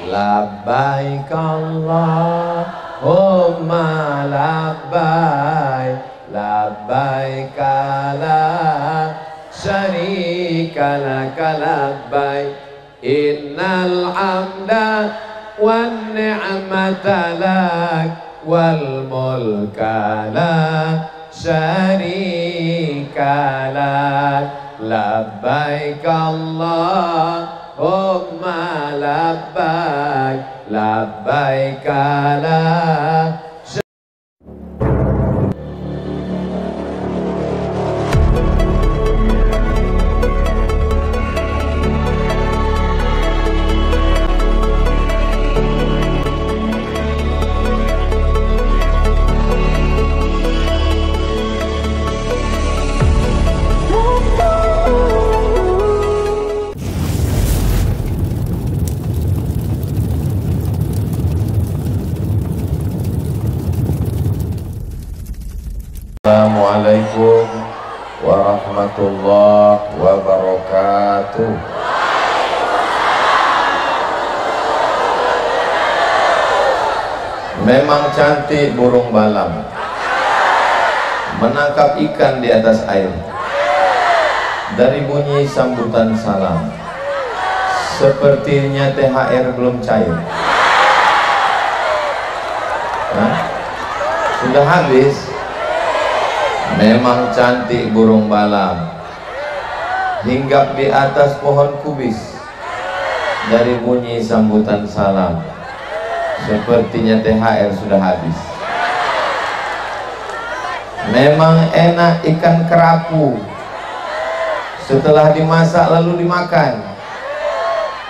labbaik Allahumma labbaik, labbaik la syarika laka labbaik, innal hamda wan ni'mata lak wal mulka la syarika lak, labbaik Allahumma labbaik, labbaik la Assalamualaikum warahmatullahi wabarakatuh. Memang cantik burung balam menangkap ikan di atas air. Dari bunyi sambutan salam, sepertinya THR belum cair. Hah? Sudah habis. Memang cantik burung balam, hinggap di atas pohon kubis. Dari bunyi sambutan salam, sepertinya THR sudah habis. Memang enak ikan kerapu, setelah dimasak lalu dimakan.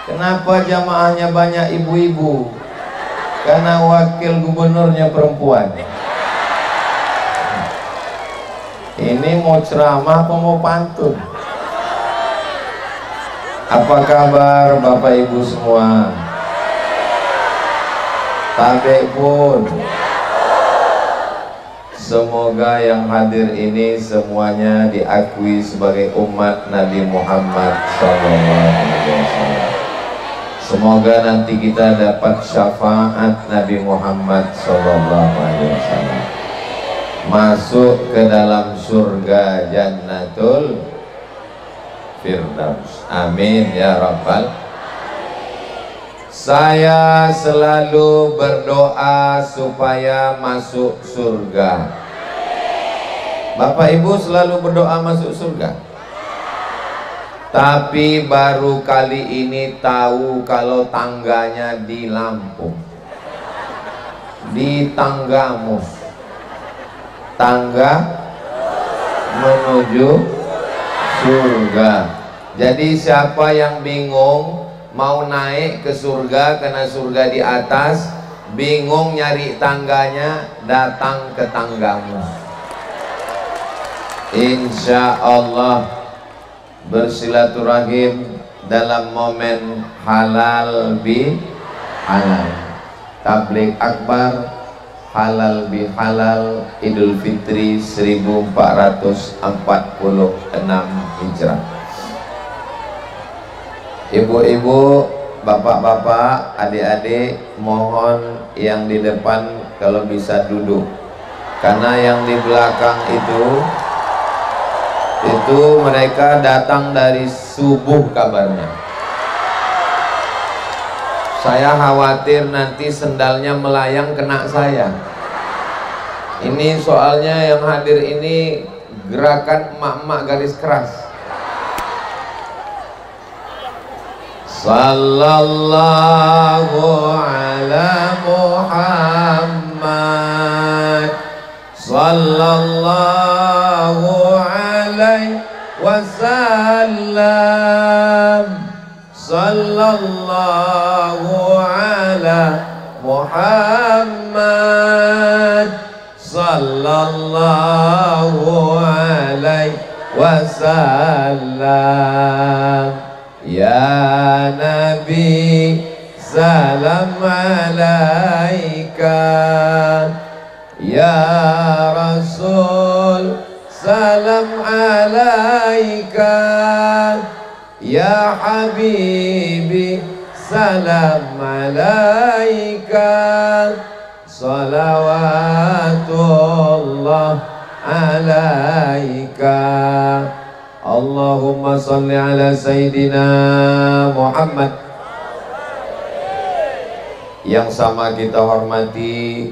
Kenapa jamaahnya banyak ibu-ibu? Karena wakil gubernurnya perempuan. Ini mau ceramah apa mau pantun? Apa kabar Bapak Ibu semua? Tabek pun. Semoga yang hadir ini semuanya diakui sebagai umat Nabi Muhammad SAW. Semoga nanti kita dapat syafaat Nabi Muhammad SAW, masuk ke dalam surga Jannatul Firdaus. Amin ya Rabbal. Saya selalu berdoa supaya masuk surga. Bapak Ibu selalu berdoa masuk surga. Tapi baru kali ini tahu kalau tangganya di Lampung, di Tanggamus. Tangga menuju surga. Jadi siapa yang bingung mau naik ke surga karena surga di atas, bingung nyari tangganya, datang ke Tanggamus. Insya Allah bersilaturahim dalam momen halal bi halal, tabligh akbar, halal bi halal, Idul Fitri 1446 Hijrah. Ibu-ibu, bapak-bapak, adik-adik, mohon yang di depan kalau bisa duduk, karena yang di belakang itu mereka datang dari subuh kabarnya. Saya khawatir nanti sendalnya melayang kena saya. Ini soalnya yang hadir ini gerakan emak-emak garis keras. Sallallahu ala Muhammad, sallallahu alaihi wasallam, sallallahu ala Muhammad, sallallahu alaihi wasallam. Ya Nabi salam alaika, ya Rasul salam alaika, ya Habibi salam alaika, salawatullah alaika. Allahumma salli ala Sayyidina Muhammad. Yang sama kita hormati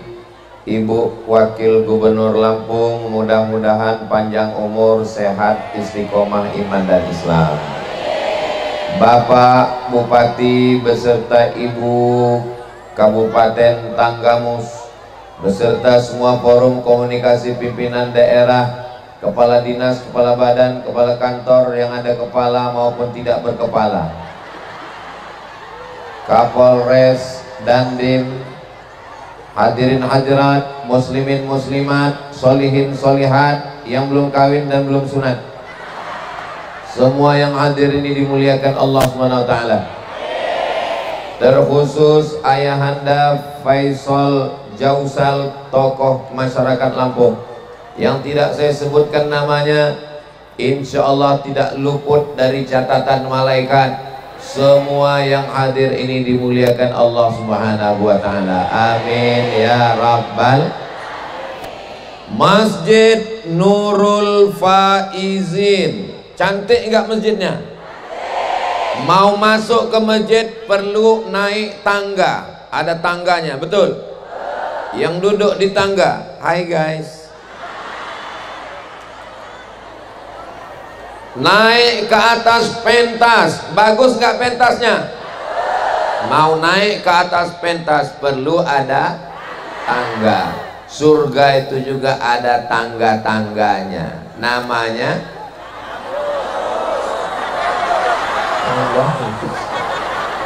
Ibu Wakil Gubernur Lampung, mudah-mudahan panjang umur, sehat, istiqomah iman dan Islam. Bapak Bupati beserta Ibu Kabupaten Tanggamus beserta semua forum komunikasi pimpinan daerah, kepala dinas, kepala badan, kepala kantor yang ada kepala maupun tidak berkepala, Kapolres, Dandim, hadirin hadirat, muslimin muslimat, solihin solihat yang belum kawin dan belum sunat, semua yang hadir ini dimuliakan Allah SWT. Terkhusus Ayahanda Faisal Jausal, tokoh masyarakat Lampung yang tidak saya sebutkan namanya, insya Allah tidak luput dari catatan malaikat. Semua yang hadir ini dimuliakan Allah Subhanahu wa ta'ala. Amin ya rabbal. Masjid Nurul Faizin, cantik enggak masjidnya? Mau masuk ke masjid perlu naik tangga, ada tangganya, betul? Yang duduk di tangga, hai guys, naik ke atas pentas, bagus nggak pentasnya? Mau naik ke atas pentas perlu ada tangga. Surga itu juga ada tangga-tangganya, namanya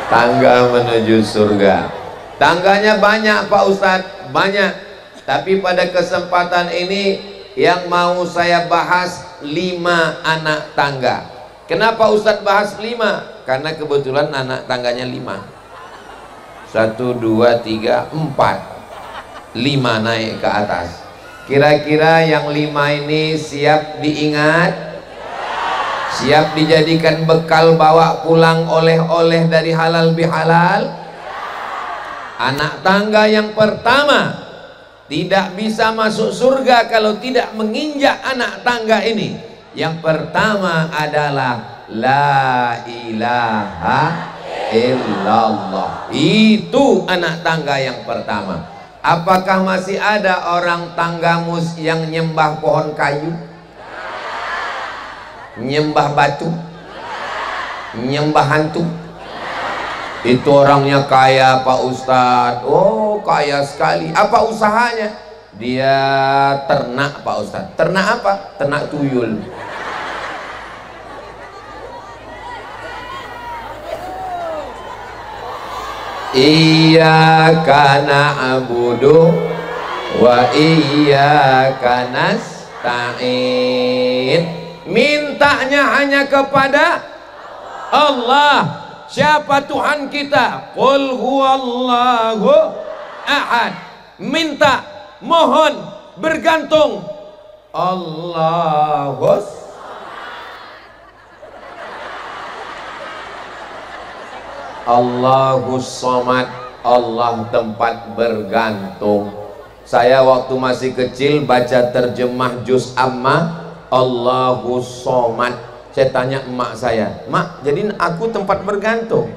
tangga menuju surga. Tangganya banyak Pak Ustadz, banyak. Tapi pada kesempatan ini yang mau saya bahas 5 anak tangga. Kenapa Ustadz bahas 5? Karena kebetulan anak tangganya 5. 1, 2, 3, 4, 5 naik ke atas. Kira-kira yang 5 ini siap diingat, siap dijadikan bekal bawa pulang oleh-oleh dari halal bihalal. Anak tangga yang pertama tidak bisa masuk surga kalau tidak menginjak anak tangga ini. Yang pertama adalah la ilaha illallah. Itu anak tangga yang pertama. Apakah masih ada orang Tanggamus yang nyembah pohon kayu, nyembah batu, nyembah hantu? Itu orangnya kaya Pak Ustadz. Oh, kaya sekali. Apa usahanya? Dia ternak Pak Ustadz. Ternak apa? Ternak tuyul. Iyyaka na'budu wa iyyaka nasta'in. Mintanya hanya kepada Allah. Siapa Tuhan kita? Qul huwallahu ahad. Minta, mohon, bergantung Allahus Somad. Allah tempat bergantung. Saya waktu masih kecil baca terjemah juz amma Allahus Somad. Saya tanya emak saya, "Mak, jadi aku tempat bergantung?"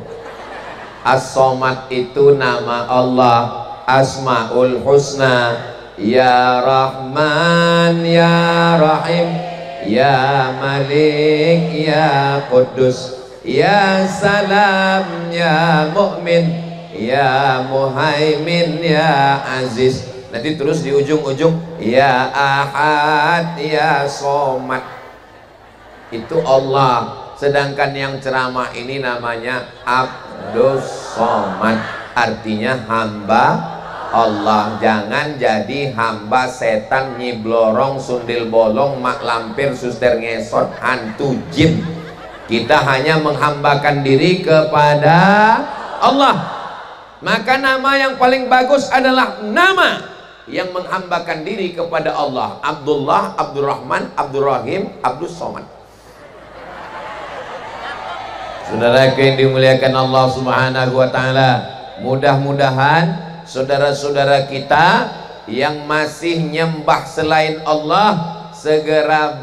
As-Somad itu nama Allah, Asmaul Husna. Ya Rahman, Ya Rahim, Ya Malik, Ya Quddus, Ya Salam, Ya Mu'min, Ya Muhaimin, Ya Aziz. Nanti terus di ujung-ujung Ya Ahad, Ya Somad. Itu Allah. Sedangkan yang ceramah ini namanya Abdus Somad, artinya hamba Allah. Jangan jadi hamba setan, nyiblorong, sundil bolong, mak lampir, suster ngesot, hantu jin. Kita hanya menghambakan diri kepada Allah. Maka nama yang paling bagus adalah nama yang menghambakan diri kepada Allah. Abdullah, Abdurrahman, Abdurrahim, Abdus Somad. Saudara yang dimuliakan Allah Subhanahu wa taala, mudah-mudahan saudara-saudara kita yang masih nyembah selain Allah segera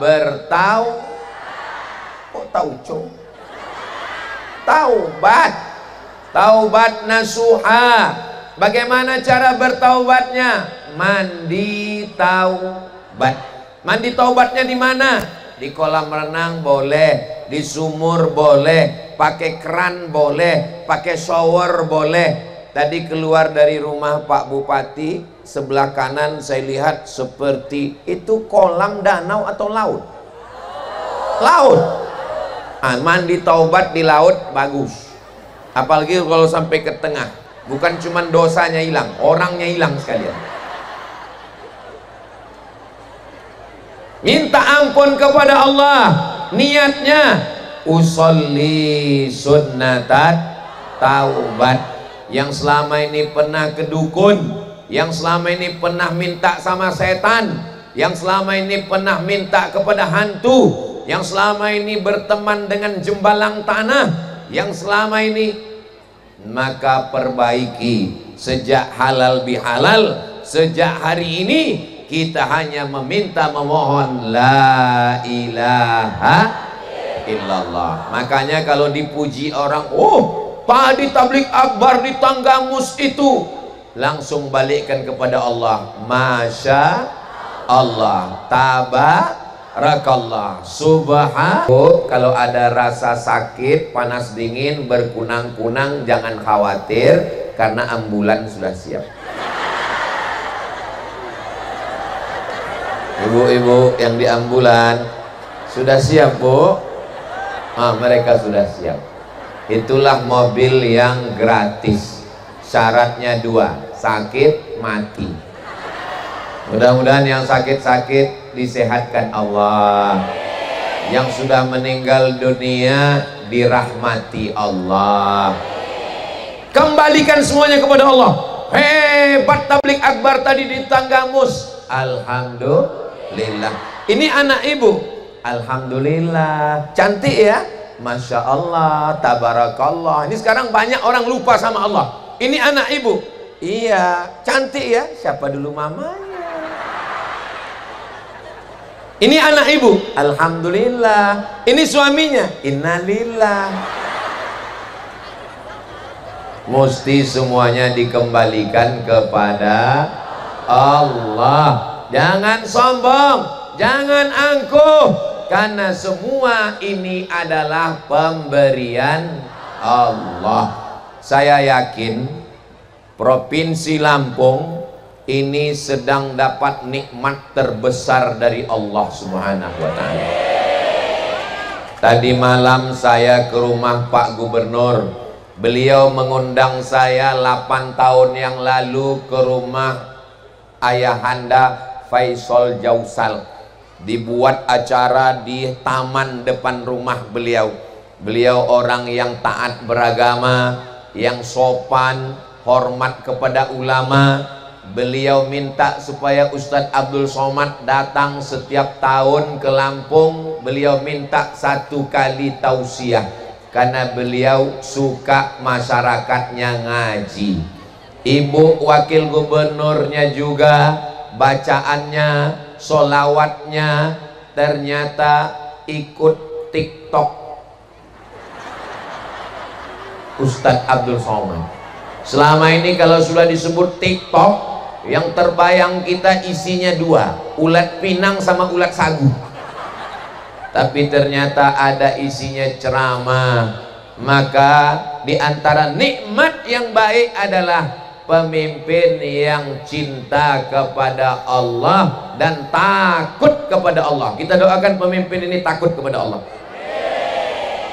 taubat nasuha. Bagaimana cara bertaubatnya? Mandi taubat. Mandi taubatnya di mana? Di kolam renang boleh, di sumur boleh, pakai keran boleh, pakai shower boleh. Tadi keluar dari rumah Pak Bupati, sebelah kanan saya lihat seperti itu kolam, danau atau laut? Laut. Mandi taubat di laut bagus. Apalagi kalau sampai ke tengah, bukan cuma dosanya hilang, orangnya hilang sekalian. Minta ampun kepada Allah, niatnya usolli sunnatat taubat. Yang selama ini pernah ke dukun, yang selama ini pernah minta sama setan, yang selama ini pernah minta kepada hantu, yang selama ini berteman dengan jembalang tanah, yang selama ini, maka perbaiki. Sejak halal bihalal, sejak hari ini kita hanya meminta, memohon la ilaha illallah. Makanya kalau dipuji orang, oh tadi tablik akbar di Tanggamus itu, langsung balikkan kepada Allah, masya Allah, tabarakallah, subhan. Kalau ada rasa sakit, panas dingin, berkunang-kunang, jangan khawatir karena ambulan sudah siap. Ibu-ibu yang di ambulan sudah siap, Bu? Mereka sudah siap. Itulah mobil yang gratis. Syaratnya dua, sakit mati. Mudah-mudahan yang sakit-sakit disehatkan Allah, yang sudah meninggal dunia dirahmati Allah. Kembalikan semuanya kepada Allah. Hebat tablik akbar tadi di Tanggamus. Alhamdulillah. Ini anak ibu, alhamdulillah, cantik ya, masya Allah, tabarakallah. Ini sekarang banyak orang lupa sama Allah. Ini anak ibu, iya, cantik ya, siapa dulu mamanya? Ini anak ibu, alhamdulillah. Ini suaminya, innalillah. Mesti semuanya dikembalikan kepada Allah. Jangan sombong, jangan angkuh, karena semua ini adalah pemberian Allah. Saya yakin Provinsi Lampung ini sedang dapat nikmat terbesar dari Allah Subhanahu wa ta'ala. Tadi malam saya ke rumah Pak Gubernur. Beliau mengundang saya 8 tahun yang lalu ke rumah Ayahanda Faisal Jausal. Dibuat acara di taman depan rumah beliau. Beliau orang yang taat beragama, yang sopan, hormat kepada ulama. Beliau minta supaya Ustadz Abdul Somad datang setiap tahun ke Lampung. Beliau minta 1 kali tausiah karena beliau suka masyarakatnya ngaji. Ibu wakil gubernurnya juga bacaannya, solawatnya ternyata ikut TikTok Ustadz Abdul Somad. Selama ini kalau sudah disebut TikTok, yang terbayang kita isinya 2, ulat pinang sama ulat sagu. Tapi ternyata ada isinya ceramah. Maka di antara nikmat yang baik adalah pemimpin yang cinta kepada Allah dan takut kepada Allah. Kita doakan pemimpin ini takut kepada Allah.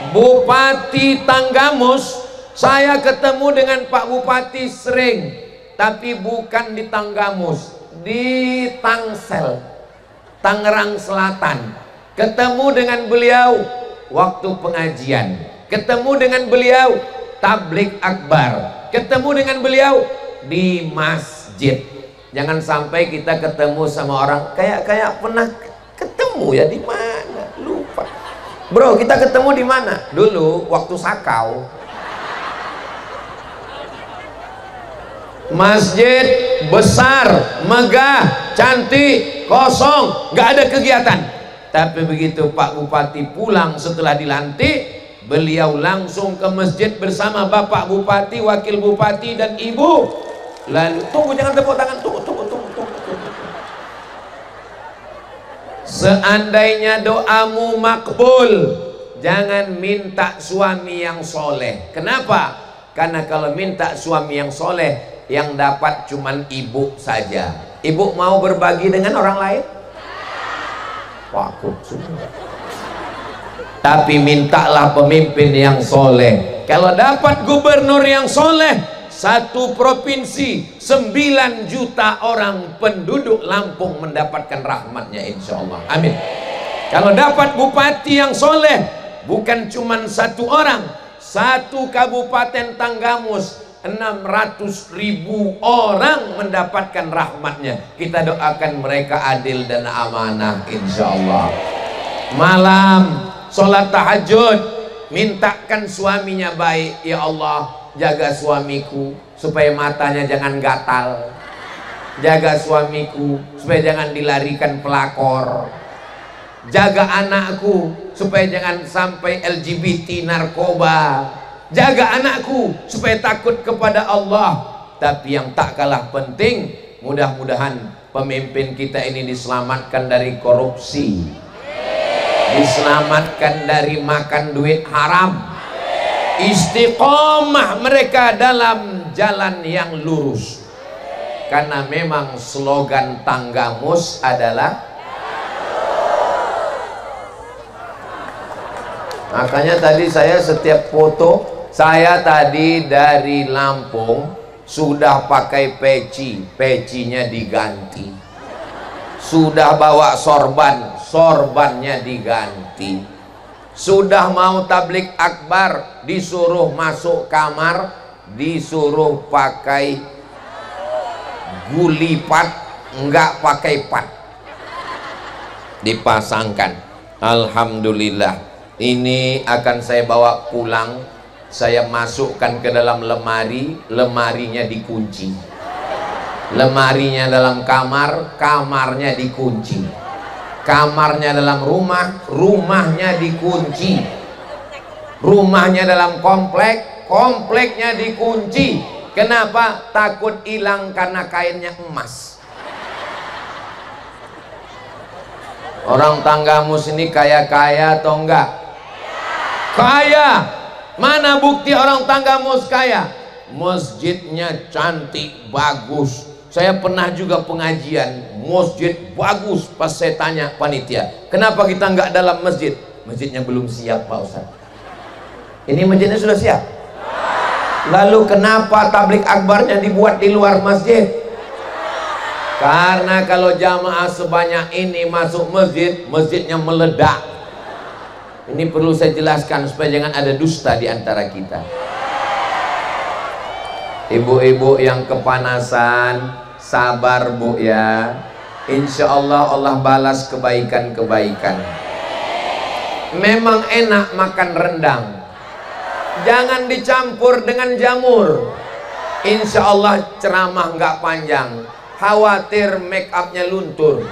Bupati Tanggamus, saya ketemu dengan Pak Bupati sering, tapi bukan di Tanggamus, di Tangsel, Tangerang Selatan. Ketemu dengan beliau waktu pengajian, ketemu dengan beliau tablik akbar, ketemu dengan beliau di masjid. Jangan sampai kita ketemu sama orang kayak pernah ketemu ya, di mana lupa. Bro, kita ketemu di mana? Dulu waktu Sakau. Masjid besar, megah, cantik, kosong, nggak ada kegiatan. Tapi begitu Pak Bupati pulang setelah dilantik, beliau langsung ke masjid bersama Bapak Bupati, Wakil Bupati, dan Ibu. Lalu, tunggu, jangan tepuk tangan, tunggu. Seandainya doamu makbul, jangan minta suami yang soleh. Kenapa? Karena kalau minta suami yang soleh, yang dapat cuman ibu saja. Ibu mau berbagi dengan orang lain? Takut semua. Tapi mintalah pemimpin yang soleh. Kalau dapat gubernur yang soleh, satu provinsi 9 juta orang penduduk Lampung mendapatkan rahmatnya, insya Allah. Amin. Kalau dapat bupati yang soleh, bukan cuman satu orang, satu kabupaten Tanggamus 600.000 orang mendapatkan rahmatnya. Kita doakan mereka adil dan amanah, insya Allah. Malam sholat tahajud, mintakan suaminya baik. Ya Allah, jaga suamiku supaya matanya jangan gatal, jaga suamiku supaya jangan dilarikan pelakor, jaga anakku supaya jangan sampai LGBT narkoba, jaga anakku supaya takut kepada Allah. Tapi yang tak kalah penting, mudah-mudahan pemimpin kita ini diselamatkan dari korupsi, diselamatkan dari makan duit haram, istiqomah mereka dalam jalan yang lurus. Karena memang slogan Tanggamus adalah, makanya tadi saya setiap foto, saya tadi dari Lampung sudah pakai peci, pecinya diganti, sudah bawa sorban, sorbannya diganti, sudah mau tablik akbar, disuruh masuk kamar, disuruh pakai gulipat, enggak pakai pat, dipasangkan. Alhamdulillah, ini akan saya bawa pulang, saya masukkan ke dalam lemari, lemarinya dikunci, lemarinya dalam kamar, kamarnya dikunci, kamarnya dalam rumah, rumahnya dikunci, rumahnya dalam komplek, kompleknya dikunci. Kenapa? Takut hilang karena kainnya emas. Orang Tanggamus ini kaya-kaya atau enggak? Kaya. Mana bukti orang Tanggamus kaya? Masjidnya cantik, bagus. Saya pernah juga pengajian, masjid bagus. Pas saya tanya panitia, kenapa kita enggak dalam masjid? Masjidnya belum siap Pak Ustaz. Ini masjidnya sudah siap. Lalu kenapa tablik akbarnya dibuat di luar masjid? Karena kalau jamaah sebanyak ini masuk masjid, masjidnya meledak. Ini perlu saya jelaskan supaya jangan ada dusta di antara kita. Ibu-ibu yang kepanasan, sabar Bu ya. Insya Allah Allah balas kebaikan-kebaikan. Memang enak makan rendang, jangan dicampur dengan jamur. Insya Allah ceramah nggak panjang, khawatir make upnya luntur.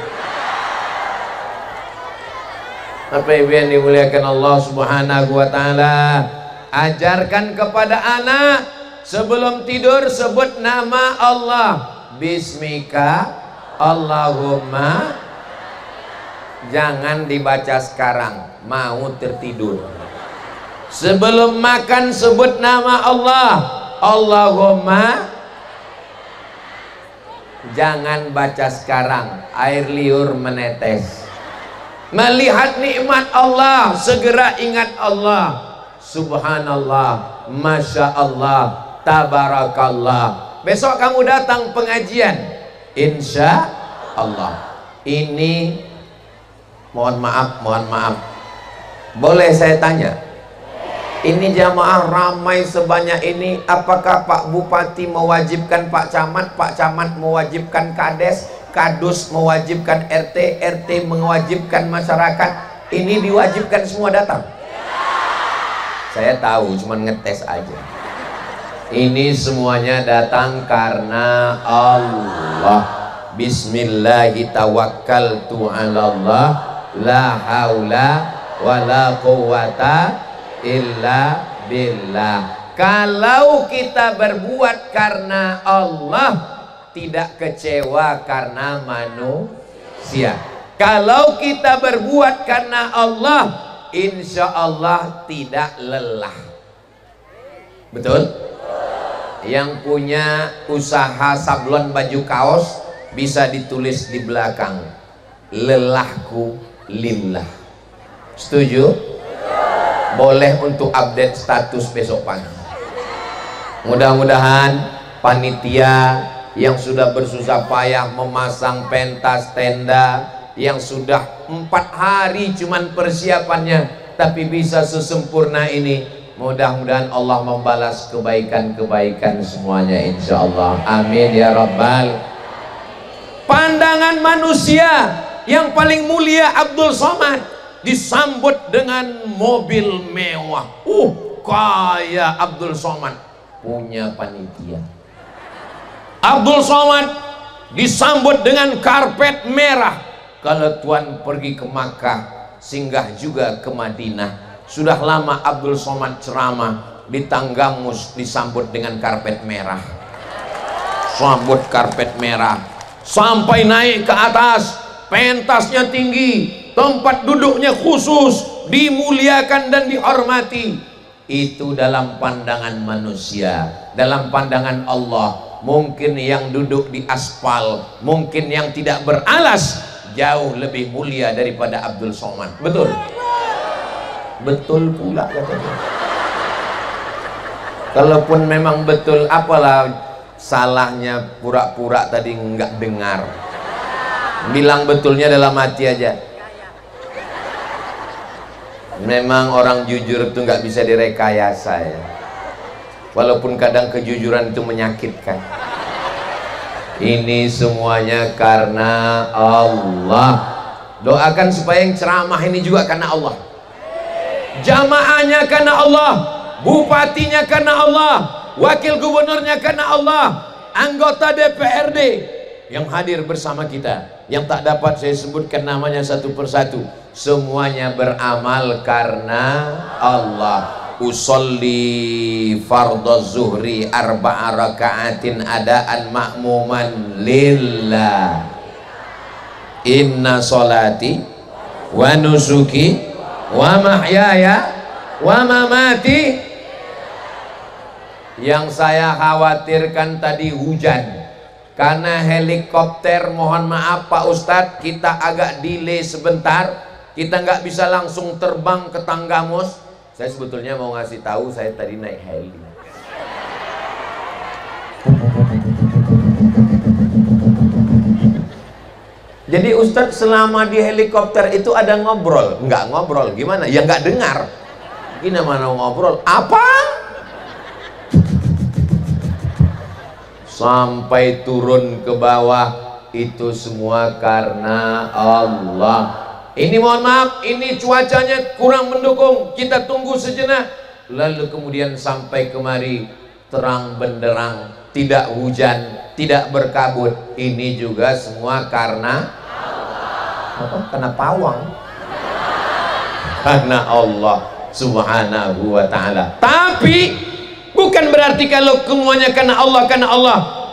Apa yang dimuliakan Allah Subhanahu wa Ta'ala, ajarkan kepada anak sebelum tidur sebut nama Allah, Bismika Allahumma. Jangan dibaca sekarang, mau tertidur. Sebelum makan sebut nama Allah, Allahumma. Jangan baca sekarang, air liur menetes. Melihat nikmat Allah, segera ingat Allah. Subhanallah, Masya Allah, Tabarakallah. Besok kamu datang pengajian, insya Allah. Ini mohon maaf, boleh saya tanya? Ini jamaah ramai sebanyak ini, apakah Pak Bupati mewajibkan Pak Camat mewajibkan Kades, Kadus mewajibkan RT, RT mewajibkan masyarakat? Ini diwajibkan semua datang. Saya tahu, cuman ngetes aja. Ini semuanya datang karena Allah. Bismillahi tawakkaltu 'alallah, la haula wala quwata illa billah. Kalau kita berbuat karena Allah, tidak kecewa karena manusia. Kalau kita berbuat karena Allah, insya Allah tidak lelah. Betul? Yang punya usaha sablon baju kaos bisa ditulis di belakang, lelahku lillah. Setuju? Boleh untuk update status besok pagi. Mudah-mudahan panitia yang sudah bersusah payah memasang pentas tenda, yang sudah 4 hari cuman persiapannya, tapi bisa sesempurna ini, mudah-mudahan Allah membalas kebaikan-kebaikan semuanya insya Allah. Amin ya rabbal. Pandangan manusia yang paling mulia Abdul Somad disambut dengan mobil mewah. Kaya Abdul Somad punya panitia. Abdul Somad disambut dengan karpet merah. Kalau Tuan pergi ke Makkah, singgah juga ke Madinah. Sudah lama Abdul Somad ceramah, di Tanggamus disambut dengan karpet merah. Sambut karpet merah sampai naik ke atas, pentasnya tinggi, tempat duduknya khusus, dimuliakan dan dihormati. Itu dalam pandangan manusia. Dalam pandangan Allah, mungkin yang duduk di aspal, mungkin yang tidak beralas, jauh lebih mulia daripada Abdul Somad. Betul? Betul pula katanya. Kalaupun memang betul, apalah salahnya pura-pura tadi nggak dengar. Bilang betulnya dalam hati aja. Memang orang jujur itu nggak bisa direkayasa ya. Walaupun kadang kejujuran itu menyakitkan. Ini semuanya karena Allah. Doakan supaya yang ceramah ini juga karena Allah. Jamaahnya karena Allah, bupatinya karena Allah, wakil gubernurnya karena Allah, anggota DPRD yang hadir bersama kita, yang tak dapat saya sebutkan namanya satu persatu, semuanya beramal karena Allah. Usolli fardhu zuhri arba'a raka'atin adaan ma'muman lillah. Inna solati wa nusuki wa mahyaya wa mamati. Yang saya khawatirkan tadi hujan, karena helikopter, mohon maaf Pak Ustadz, kita agak delay sebentar, kita nggak bisa langsung terbang ke Tanggamus. Saya sebetulnya mau ngasih tahu, saya tadi naik heli. Jadi Ustadz selama di helikopter itu ada ngobrol? Nggak ngobrol, gimana? Ya nggak dengar. Gimana ngobrol? Apa? Sampai turun ke bawah, itu semua karena Allah. Ini mohon maaf, ini cuacanya kurang mendukung, kita tunggu sejenak. Lalu kemudian sampai kemari, terang benderang, tidak hujan, tidak berkabut. Ini juga semua karena karena pawang, karena Allah subhanahu wa ta'ala. Tapi bukan berarti kalau semuanya karena Allah,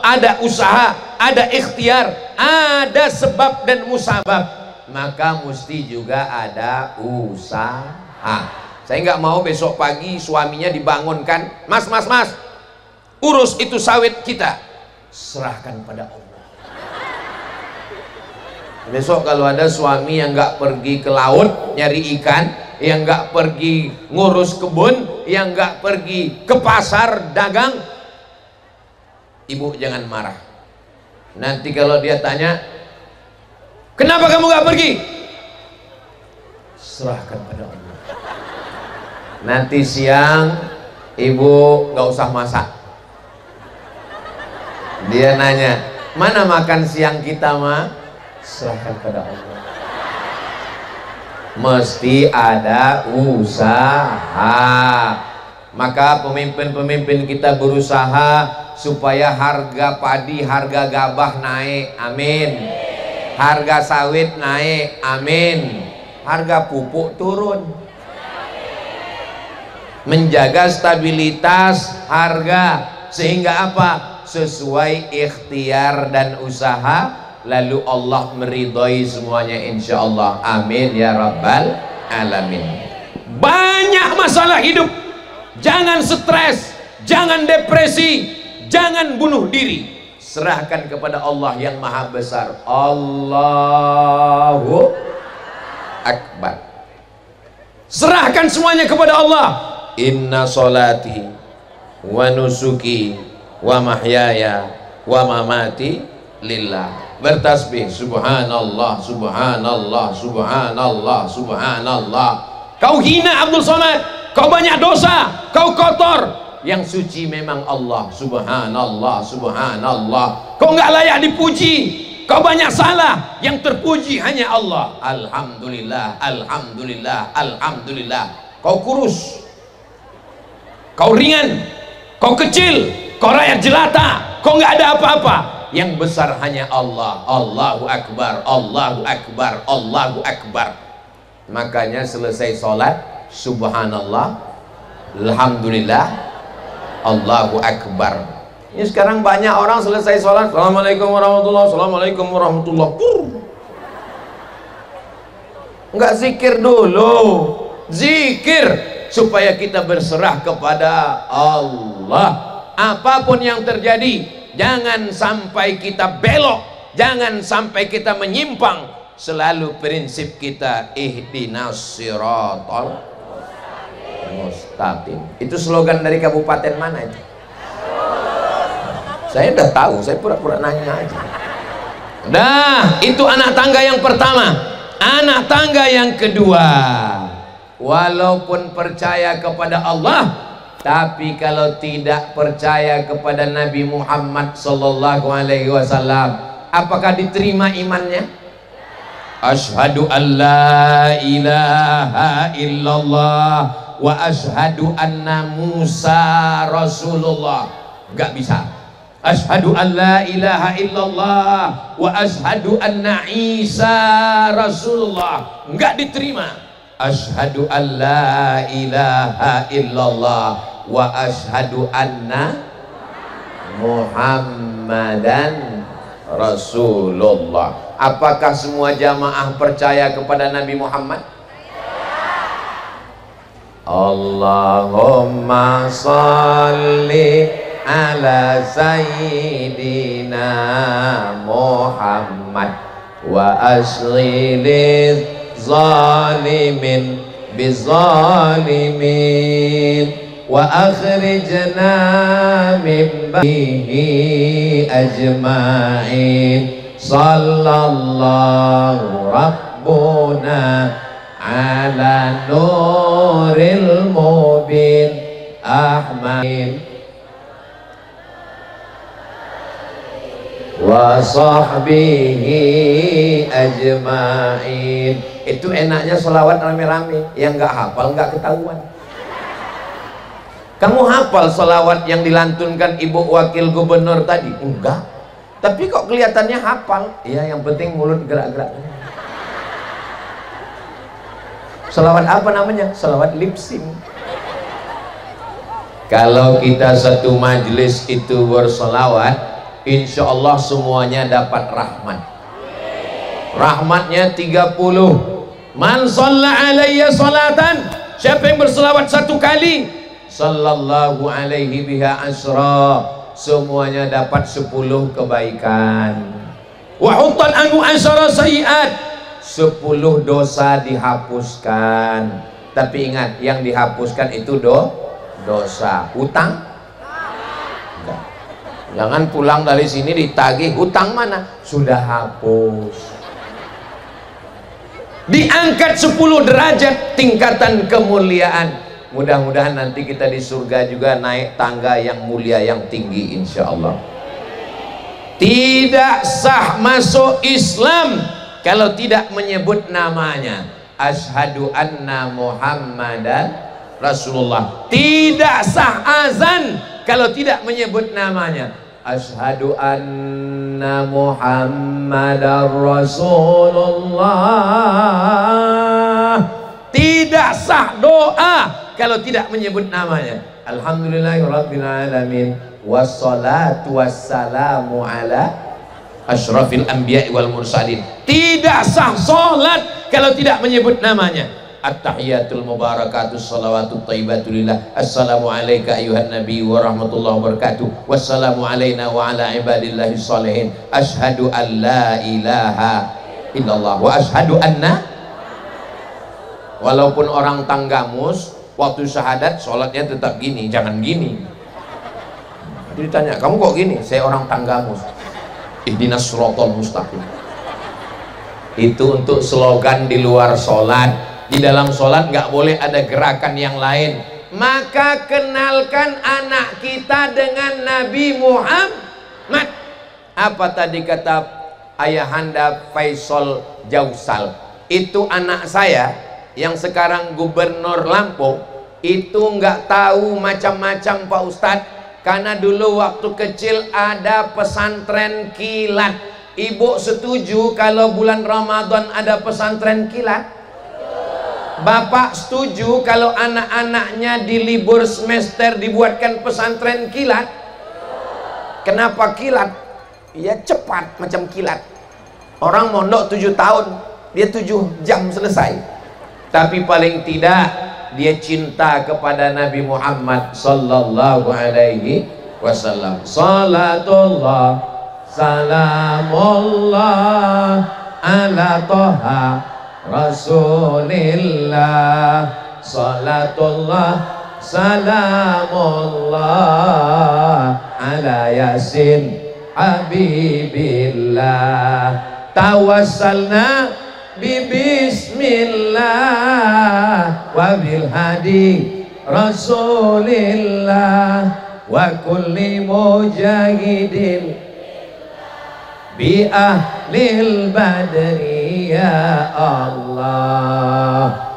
ada usaha, ada ikhtiar, ada sebab dan musabab, maka mesti juga ada usaha. Saya nggak mau besok pagi suaminya dibangunkan, mas, urus itu sawit kita, serahkan pada Allah. Besok kalau ada suami yang nggak pergi ke laut nyari ikan, yang nggak pergi ngurus kebun, yang nggak pergi ke pasar dagang, ibu jangan marah. Nanti kalau dia tanya, kenapa kamu nggak pergi? Serahkan pada Allah. Nanti siang ibu nggak usah masak. Dia nanya, mana makan siang kita mah? Serahkan pada Allah. mesti ada usaha. Maka pemimpin-pemimpin kita berusaha supaya harga padi, harga gabah naik, amin. Harga sawit naik, amin. Harga pupuk turun. Menjaga stabilitas harga sehingga apa? Sesuai ikhtiar dan usaha, lalu Allah meridhai semuanya insyaallah, amin ya rabbal alamin. Banyak masalah hidup, jangan stres, jangan depresi, jangan bunuh diri. Serahkan kepada Allah yang maha besar. Allahu Akbar. Serahkan semuanya kepada Allah. Inna solati wa nusuki wa mahyaya wa mamati lillah. Bertasbih subhanallah, subhanallah, subhanallah, subhanallah. Kau hina Abdul Somad, kau banyak dosa, kau kotor. Yang suci memang Allah, subhanallah, subhanallah. Kau nggak layak dipuji, kau banyak salah, yang terpuji hanya Allah. Alhamdulillah, alhamdulillah, alhamdulillah. Kau kurus, kau ringan, kau kecil, kau rakyat jelata, kau nggak ada apa-apa. Yang besar hanya Allah. Allahu Akbar, Allahu Akbar, Allahu Akbar. Makanya selesai sholat, subhanallah, alhamdulillah, Allahu Akbar. Ini sekarang banyak orang selesai sholat, assalamualaikum warahmatullahi, assalamualaikum warahmatullahi, enggak zikir dulu. Zikir supaya kita berserah kepada Allah. Apapun yang terjadi, jangan sampai kita belok, jangan sampai kita menyimpang. Selalu prinsip kita ihdinas siratal mustaqim. Itu slogan dari kabupaten mana itu? Saya udah tahu, saya pura-pura nanya aja. Dah, itu anak tangga yang pertama. Anak tangga yang kedua, walaupun percaya kepada Allah, tapi kalau tidak percaya kepada Nabi Muhammad sallallahu alaihi wasallam, apakah diterima imannya? Asyhadu an la ilaha illallah wa asyhadu anna Musa Rasulullah. Enggak bisa. Asyhadu an la ilaha illallah wa asyhadu anna Isa Rasulullah. Enggak diterima. Asyhadu an la ilaha illallah wa asyhadu anna Muhammadan Rasulullah. Apakah semua jamaah percaya kepada Nabi Muhammad? Allahumma salli ala sayyidina Muhammad wa asghilil zalimin bizalimin wa akhrijna min baihi ajma'in. Sallallahu rabbuna ala nuril mubin ahmadin wa sahbihi ajma'in. Itu enaknya sholawat rame-rame, yang nggak hafal nggak ketahuan. Kamu hafal sholawat yang dilantunkan ibu wakil gubernur tadi? Enggak, tapi kok kelihatannya hafal. Iya, yang penting mulut gerak-gerak. Sholawat apa namanya? Sholawat lip sync. Kalau kita satu majelis itu bersolawat, insya Allah semuanya dapat rahmat. Rahmatnya 30. Man shalla alayya salatan, siapa yang berselawat satu kali, sallallahu alaihi biha asra, semuanya dapat 10 kebaikan. Wa huttan anhu asyara sayiat, 10 dosa dihapuskan. Tapi ingat, yang dihapuskan itu dosa. Hutang? Enggak. Jangan pulang dari sini ditagih, hutang mana? Sudah hapus. Diangkat 10 derajat tingkatan kemuliaan. Mudah-mudahan nanti kita di surga juga naik tangga yang mulia, yang tinggi insya Allah. Tidak sah masuk Islam kalau tidak menyebut namanya. asyhadu anna Muhammadan Rasulullah. Tidak sah azan kalau tidak menyebut namanya. Asyhadu anna Muhammadar Rasulullah. Tidak sah doa kalau tidak menyebut namanya. Alhamdulillahirabbil alamin wassalatu wassalamu ala asyrafil anbiya'i wal mursalin. Tidak sah salat kalau tidak menyebut namanya. At-tahiyatul mubarakatus salawatut thayyibatu lillah. Assalamu alayka ayuhan nabi wa rahmatullahi wa barakatuh. Wassalamu alayna wa ala ibadillahi sholihin. Asyhadu an la ilaha illallah wa asyhadu anna. Walaupun orang Tanggamus waktu syahadat sholatnya tetap gini, jangan gini. Jadi ditanya, kamu kok gini? Saya orang Tanggamus. Ihdinas siratal mustaqim. Itu untuk slogan di luar sholat. Di dalam sholat nggak boleh ada gerakan yang lain. Maka kenalkan anak kita dengan Nabi Muhammad. Apa tadi kata ayahanda Faisal Jausal? Itu anak saya yang sekarang gubernur Lampung. Itu nggak tahu macam-macam Pak Ustadz. Karena dulu waktu kecil ada pesantren kilat. Ibu setuju kalau bulan Ramadan ada pesantren kilat? Bapak setuju kalau anak-anaknya di libur semester dibuatkan pesantren kilat? Kenapa kilat? Ya cepat macam kilat. Orang mondok 7 tahun, dia 7 jam selesai. Tapi paling tidak dia cinta kepada Nabi Muhammad sallallahu alaihi wasallam. Salatullah salamullah ala toha Rasulillah. Salatullah salamullah ala yasin habibillah. Tawassalna bismillah wa bil hadi Rasulillah wa kulli mujahidin bi ahlil badri ya Allah.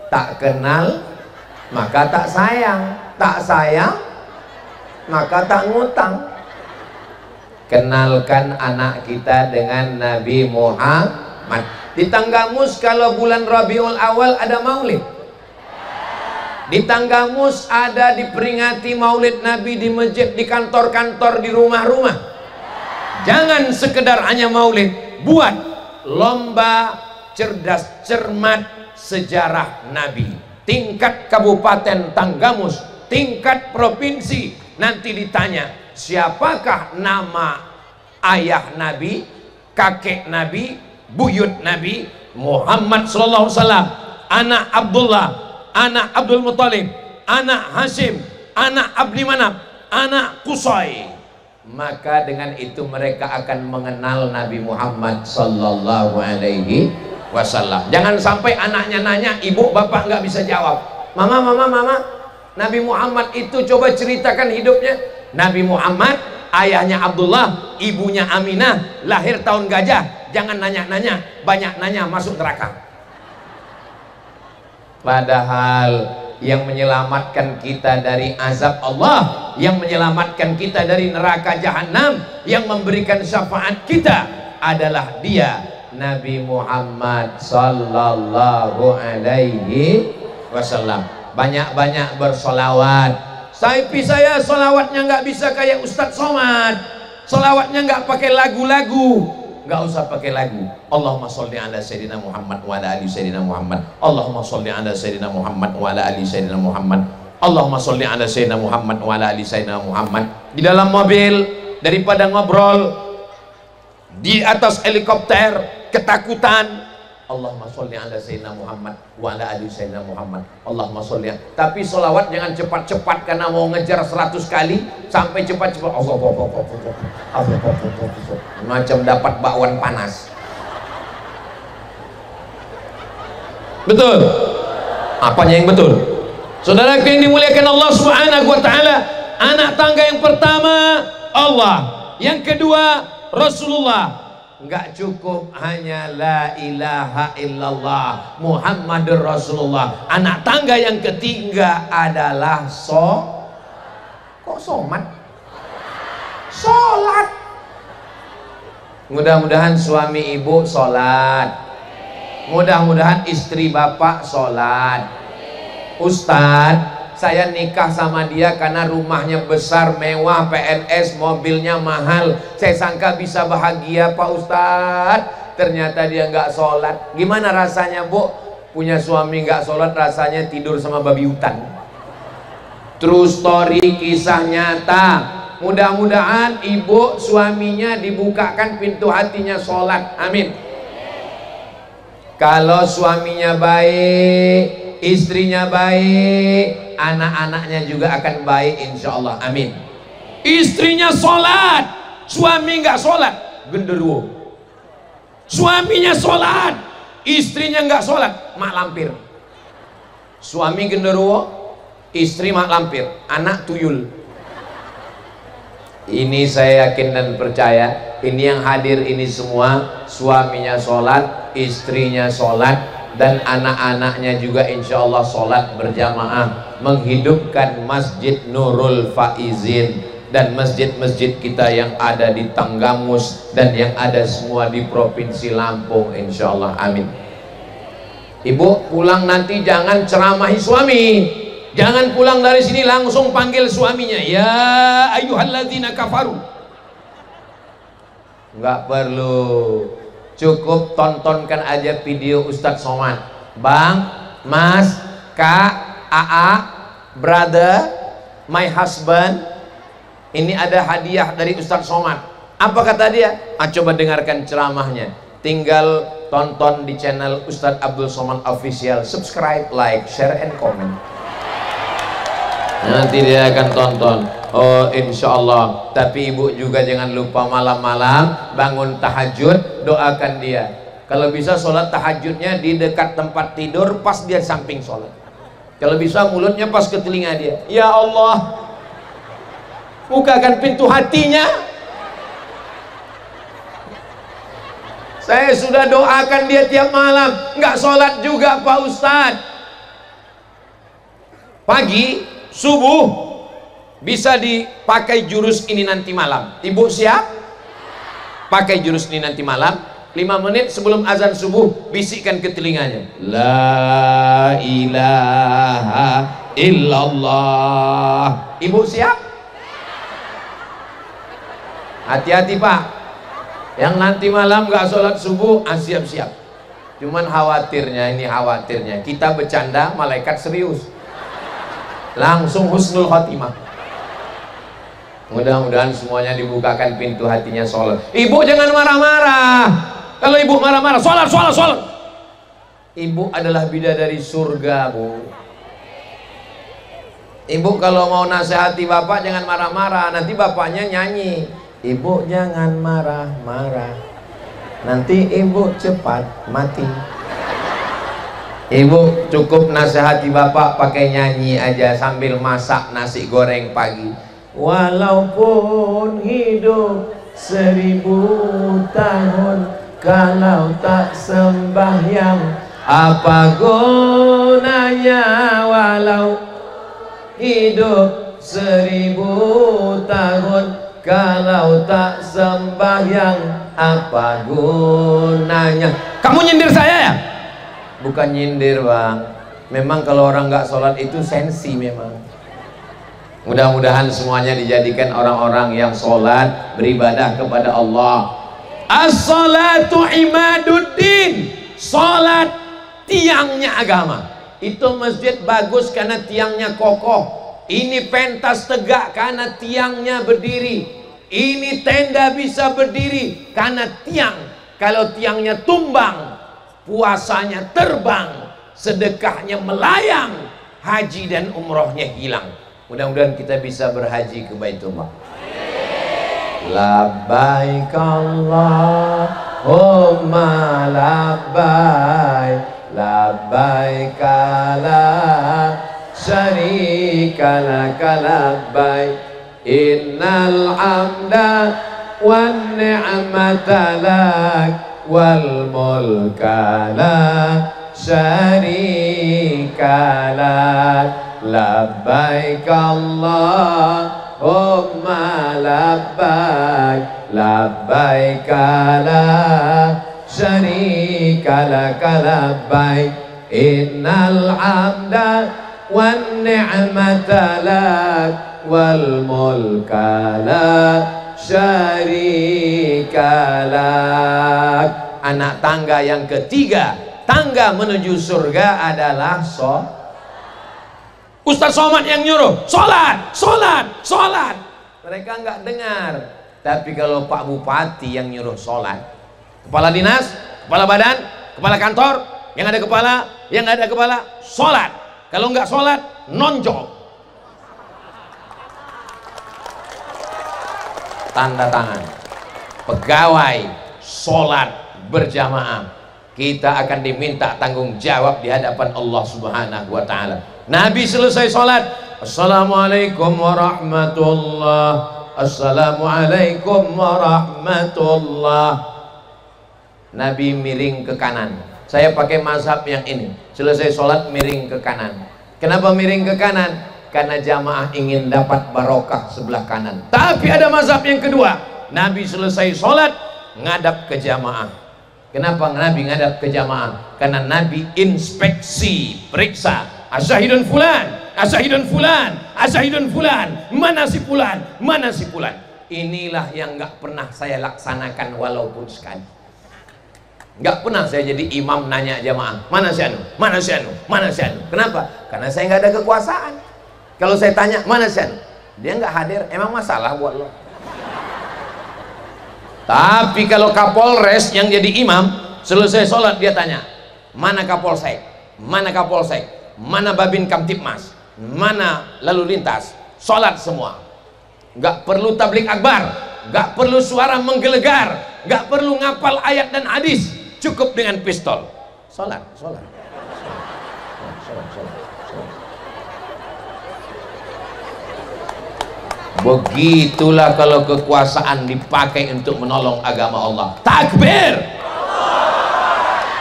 Tak kenal maka tak sayang, tak sayang maka tak ngutang. Kenalkan anak kita dengan Nabi Muhammad. Di Tanggamus kalau bulan Rabiul Awal ada maulid. Di Tanggamus ada diperingati maulid Nabi di masjid, di kantor-kantor, di rumah-rumah. Jangan sekedar hanya maulid, buat lomba cerdas cermat sejarah Nabi. Tingkat kabupaten Tanggamus, tingkat provinsi, nanti ditanya siapakah nama ayah Nabi, kakek Nabi, buyut Nabi Muhammad sallallahu alaihi wasallam, anak Abdullah, anak Abdul Muttalib, anak Hashim, anak Abdi Manaf, anak Qusay. Maka dengan itu mereka akan mengenal Nabi Muhammad sallallahu alaihi wasallam. Jangan sampai anaknya nanya, ibu bapak nggak bisa jawab. Mama, Nabi Muhammad itu coba ceritakan hidupnya. Nabi Muhammad ayahnya Abdullah, ibunya Aminah, lahir tahun gajah. Jangan nanya-nanya, banyak nanya masuk neraka. Padahal yang menyelamatkan kita dari azab Allah, yang menyelamatkan kita dari neraka jahanam, yang memberikan syafaat kita adalah dia, Nabi Muhammad sallallahu alaihi wasallam. Banyak-banyak bersolawat. Tapi saya solawatnya nggak bisa kayak Ustadz Somad. Solawatnya nggak pakai lagu-lagu, nggak usah pakai lagu. Allahumma sholli ala sayyidina Muhammad wa ala ali sayyidina Muhammad. Allahumma sholli ala sayyidina Muhammad wa ala ali sayyidina Muhammad. Allahumma sholli ala sayyidina Muhammad wa ala ali sayyidina Muhammad. Di dalam mobil, daripada ngobrol di atas helikopter ketakutan, Allahumma sholli ala sayyidina Muhammad wa ala ali sayyidina Muhammad. Allahumma sholli. Tapi sholawat jangan cepat-cepat karena mau ngejar 100 kali, sampai cepat-cepat macam dapat bakwan panas. Betul? Apanya yang betul? Saudaraku yang dimuliakan Allah Subhanahu wa taala, anak tangga yang pertama Allah, yang kedua Rasulullah, Nggak cukup hanya la ilaha illallah Muhammadur Rasulullah. Anak tangga yang ketiga adalah kok somat? Sholat. Mudah-mudahan suami ibu sholat, mudah-mudahan istri bapak sholat. Ustadz, saya nikah sama dia karena rumahnya besar, mewah, PNS, mobilnya mahal. Saya sangka bisa bahagia Pak Ustadz, ternyata dia nggak sholat. Gimana rasanya Bu? Punya suami nggak sholat rasanya tidur sama babi hutan. True story, kisah nyata. Mudah-mudahan ibu suaminya dibukakan pintu hatinya sholat. Amin. Kalau suaminya baik, istrinya baik, anak-anaknya juga akan baik insya Allah. Amin. Istrinya sholat, suami nggak sholat, genderuwo. Suaminya sholat, istrinya nggak sholat, mak lampir. Suami genderuwo, istri mak lampir, anak tuyul. Ini saya yakin dan percaya, ini yang hadir ini semua suaminya sholat, istrinya sholat, dan anak-anaknya juga insya Allah sholat berjamaah, menghidupkan Masjid Nurul Faizin dan masjid-masjid kita yang ada di Tanggamus dan yang ada semua di Provinsi Lampung insya Allah. Amin. Ibu pulang nanti jangan ceramahi suami, jangan pulang dari sini langsung panggil suaminya, ya ayyuhalladzina kafaru. Nggak perlu, cukup tontonkan aja video Ustadz Somad. Bang, Mas, Kak, AA, brother, my husband, ini ada hadiah dari Ustadz Somad. Apa kata dia? Coba dengarkan ceramahnya. Tinggal tonton di channel Ustadz Abdul Somad Official, subscribe, like, share, and comment. Nanti dia akan tonton. Oh insya Allah. Tapi ibu juga jangan lupa malam-malam bangun tahajud, doakan dia. Kalau bisa sholat tahajudnya di dekat tempat tidur, pas dia samping sholat. Kalau bisa mulutnya pas ke telinga dia. Ya Allah, bukakan pintu hatinya. Saya sudah doakan dia tiap malam, nggak sholat juga Pak Ustadz. Pagi, subuh, bisa dipakai jurus ini nanti malam. Ibu siap? Pakai jurus ini nanti malam. 5 menit sebelum azan subuh, bisikkan ke telinganya. La ilaha illallah. Ibu siap? Hati-hati Pak. Yang nanti malam gak sholat subuh, siap-siap. Cuman khawatirnya, ini khawatirnya, kita bercanda, malaikat serius. Langsung husnul khotimah. Mudah-mudahan semuanya dibukakan pintu hatinya sholat. Ibu jangan marah-marah. Kalau ibu marah-marah, sholat. Ibu adalah bidadari surga, Bu. Ibu kalau mau nasihati bapak jangan marah-marah, nanti bapaknya nyanyi. Ibu jangan marah-marah, nanti ibu cepat mati. Ibu cukup nasihati bapak pakai nyanyi aja sambil masak nasi goreng pagi. Walaupun hidup 1000 tahun, kalau tak sembahyang apa gunanya? Walau hidup 1000 tahun, kalau tak sembahyang apa gunanya? Kamu nyindir saya ya? Bukan nyindir Bang, memang kalau orang nggak sholat itu sensi memang. Mudah-mudahan semuanya dijadikan orang-orang yang sholat, beribadah kepada Allah. As-salatu imaduddin, sholat tiangnya agama. Itu masjid bagus karena tiangnya kokoh. Ini pentas tegak karena tiangnya berdiri. Ini tenda bisa berdiri karena tiang. Kalau tiangnya tumbang, puasanya terbang, sedekahnya melayang, haji dan umrohnya hilang. Mudah-mudahan kita bisa berhaji ke Baitullah. Labbaik Allahumma labbaik, labbaik la syarika laka labbaik, innal hamda wan ni'mata lak wal mulka la syarika lak labbaik Allahumma labbaik labbaik la syarika lak labbaik innal hamda wan ni'mata lak wal mulka la syarika lak. Anak tangga yang ketiga, tangga menuju surga adalah Ustaz Somad yang nyuruh sholat, sholat, sholat. Mereka nggak dengar. Tapi kalau Pak Bupati yang nyuruh sholat, kepala dinas, kepala badan, kepala kantor, yang ada kepala, sholat. Kalau nggak sholat, nonjol. Tanda tangan. Pegawai sholat berjamaah, kita akan diminta tanggung jawab di hadapan Allah Subhanahu wa ta'ala. Nabi selesai sholat, assalamualaikum warahmatullah, assalamualaikum warahmatullah. Nabi miring ke kanan. Saya pakai mazhab yang ini, selesai sholat miring ke kanan. Kenapa miring ke kanan? Karena jamaah ingin dapat barokah sebelah kanan. Tapi ada mazhab yang kedua, Nabi selesai sholat ngadap ke jamaah. Kenapa Nabi ngadap ke jamaah? Karena Nabi inspeksi, periksa, asyahidun fulan, asyahidun fulan, asyahidun fulan, mana si fulan, mana si fulan. Inilah yang nggak pernah saya laksanakan walaupun sekali. Nggak pernah saya jadi imam nanya jamaah, mana si anu, mana si anu, mana si anu. Kenapa? Karena saya nggak ada kekuasaan. Kalau saya tanya mana si anu, dia nggak hadir, emang masalah buat lo. Tapi kalau Kapolres yang jadi imam, selesai sholat dia tanya, mana Kapolsek, mana Kapolsek, mana Babin Kamtipmas, mana lalu lintas, sholat semua. Nggak perlu tablik akbar, nggak perlu suara menggelegar, nggak perlu ngapal ayat dan hadis, cukup dengan pistol. Sholat, sholat, sholat, sholat. Begitulah kalau kekuasaan dipakai untuk menolong agama Allah. Takbir.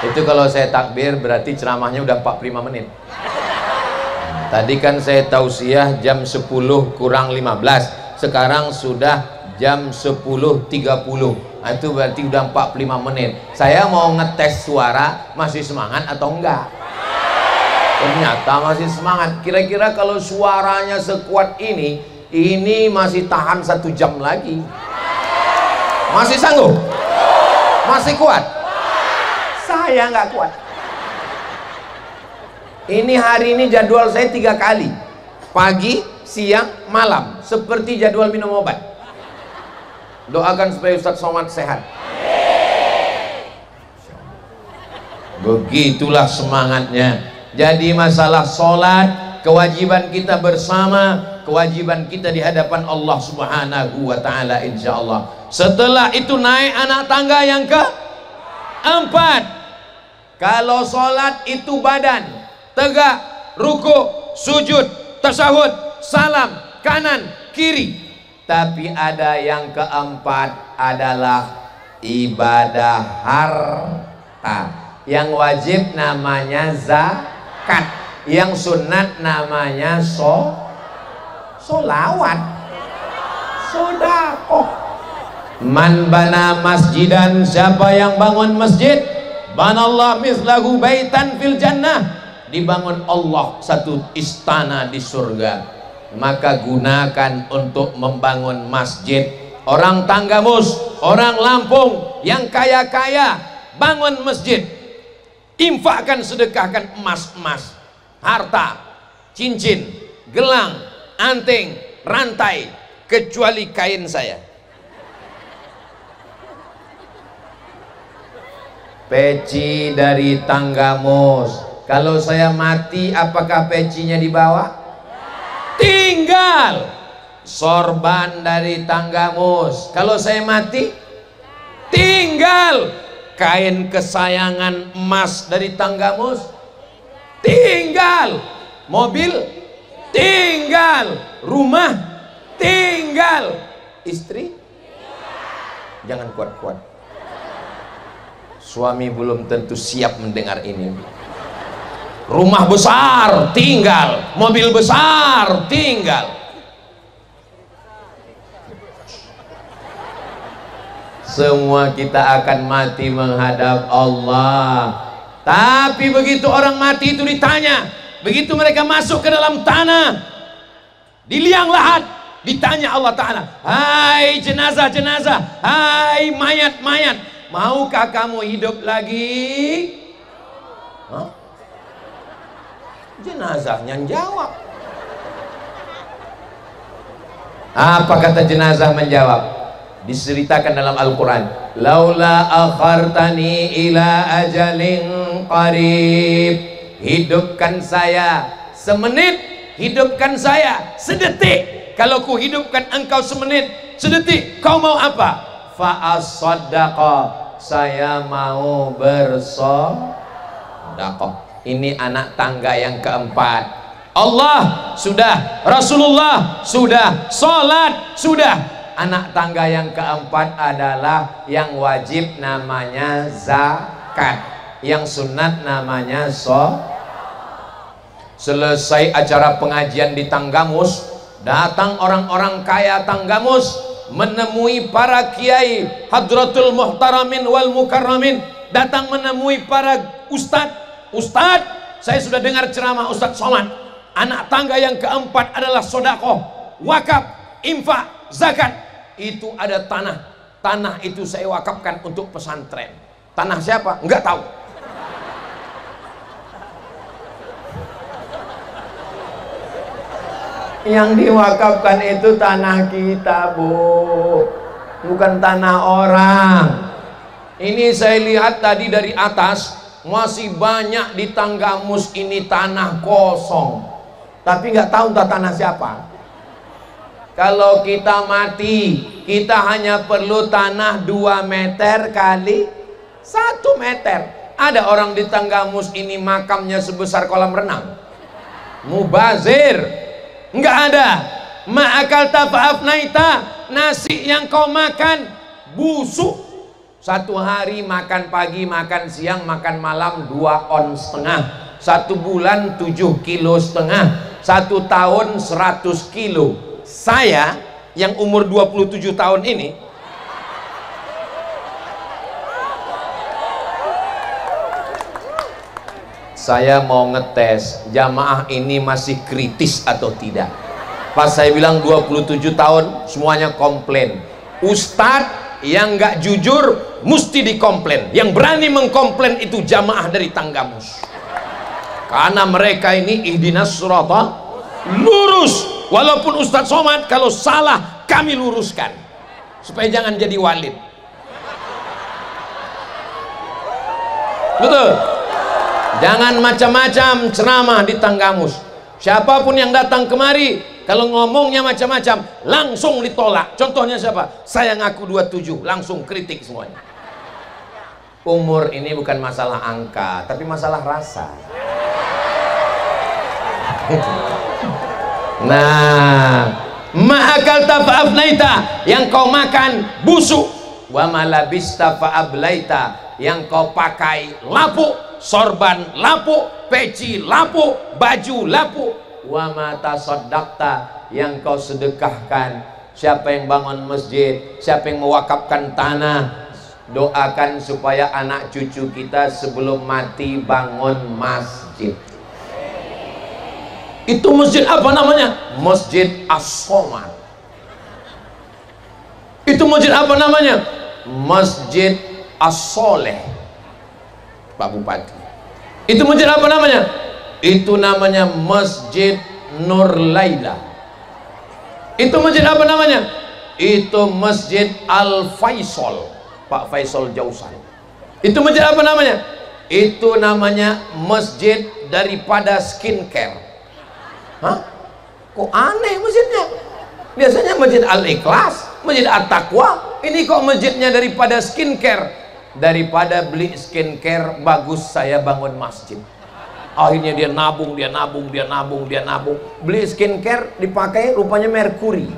Itu kalau saya takbir berarti ceramahnya udah 45 menit. Tadi kan saya tausiah jam 10 kurang 15. Sekarang sudah jam 10.30. Itu berarti udah 45 menit. Saya mau ngetes suara masih semangat atau enggak. Ternyata masih semangat. Kira-kira kalau suaranya sekuat ini masih tahan 1 jam lagi. Masih sanggup? Masih kuat? Saya nggak kuat. Ini hari ini jadwal saya 3 kali, pagi, siang, malam, seperti jadwal minum obat. Doakan supaya Ustadz Somad sehat. Begitulah semangatnya. Jadi masalah sholat, kewajiban kita bersama, kewajiban kita di hadapan Allah Subhanahu wa ta'ala, insyaallah. Setelah itu naik anak tangga yang keempat. Kalau sholat itu badan tegak, ruku, sujud, tasyahud, salam, kanan, kiri. Tapi ada yang keempat adalah ibadah harta. Yang wajib namanya zakat, yang sunat namanya solawat, sodakoh. Man bana masjidan, siapa yang bangun masjid, banallah mislahu baitan fil jannah, dibangun Allah satu istana di surga. Maka gunakan untuk membangun masjid. Orang Tanggamus, orang Lampung yang kaya-kaya bangun masjid, infakkan, sedekahkan emas-emas, harta, cincin, gelang, anting, rantai, kecuali kain saya. Peci dari Tanggamus. Kalau saya mati, apakah pecinya dibawa? Tinggal. Sorban dari Tanggamus. Kalau saya mati, tinggal. Kain kesayangan emas dari Tanggamus, tinggal. Mobil, tinggal. tinggal, rumah tinggal, istri, tinggal. Jangan kuat-kuat. Suami belum tentu siap mendengar ini. Rumah besar tinggal, mobil besar tinggal. Semua kita akan mati menghadap Allah. Tapi begitu orang mati itu ditanya, begitu mereka masuk ke dalam tanah, di liang lahat, ditanya Allah Ta'ala, hai jenazah-jenazah, hai mayat-mayat, maukah kamu hidup lagi? Hah? Jenazahnya jawab. Apa kata jenazah menjawab? Diceritakan dalam Al-Quran, laula akhartani ila ajalin qarib, hidupkan saya semenit, hidupkan saya sedetik. Kalau ku hidupkan engkau semenit, sedetik, kau mau apa? Fa as-saddaqa, saya mau bersedekah. Ini anak tangga yang keempat. Allah sudah, Rasulullah sudah, salat sudah. Anak tangga yang keempat adalah yang wajib namanya zakat, yang sunat namanya Selesai acara pengajian di Tanggamus, datang orang-orang kaya Tanggamus menemui para kiai hadratul muhtaramin wal mukarramin, datang menemui para ustadz, saya sudah dengar ceramah Ustadz Somad, anak tangga yang keempat adalah sodakoh, wakaf, infak, zakat. Itu ada tanah itu saya wakafkan untuk pesantren. Tanah siapa? Enggak tahu. Yang diwakafkan itu tanah kita, Bu, bukan tanah orang. Ini saya lihat tadi dari atas, masih banyak di Tanggamus ini tanah kosong, tapi nggak tahu entah tanah siapa. Kalau kita mati, kita hanya perlu tanah 2 meter kali 1 meter. Ada orang di Tanggamus ini makamnya sebesar kolam renang. Mubazir, nggak ada. Ma'akal tafa'afnaita, nasi yang kau makan busuk. 1 hari makan pagi, makan siang, makan malam 2,5 on. 1 bulan 7,5 kilo. 1 tahun 100 kilo. Saya yang umur 27 tahun ini, saya mau ngetes jamaah ini masih kritis atau tidak. Pas saya bilang 27 tahun, semuanya komplain. Ustadz yang nggak jujur mesti dikomplain. Yang berani mengkomplain itu jamaah dari Tanggamus, karena mereka ini ihdinas sirata lurus. Walaupun Ustadz Somad kalau salah kami luruskan supaya jangan jadi walid. Betul. Jangan macam-macam ceramah di Tanggamus. Siapapun yang datang kemari, kalau ngomongnya macam-macam langsung ditolak. Contohnya siapa? Saya ngaku 27, langsung kritik semuanya. Umur ini bukan masalah angka, tapi masalah rasa. Nah, ma'akal tafa'afnaita, yang kau makan busuk, wa malabista fa'ablaita, yang kau pakai lapuk, sorban lapuk, peci lapuk, baju lapuk, wa mata soddakta, yang kau sedekahkan. Siapa yang bangun masjid, siapa yang mewakafkan tanah, doakan supaya anak cucu kita sebelum mati bangun masjid. Itu masjid apa namanya? Masjid As-Somad. Itu masjid apa namanya? Masjid As-Soleh, Pak Bupati. Itu masjid apa namanya? Itu namanya Masjid Nur Laila. Itu masjid apa namanya? Itu Masjid Al-Faisal, Pak Faisal Jausan. Itu masjid apa namanya? Itu namanya masjid daripada skincare. Hah? Kok aneh masjidnya? Biasanya Masjid Al-Ikhlas, Masjid At-Taqwa. Ini kok masjidnya daripada skincare? Daripada beli skincare, bagus saya bangun masjid. Akhirnya dia nabung. Beli skincare, dipakai rupanya merkuri.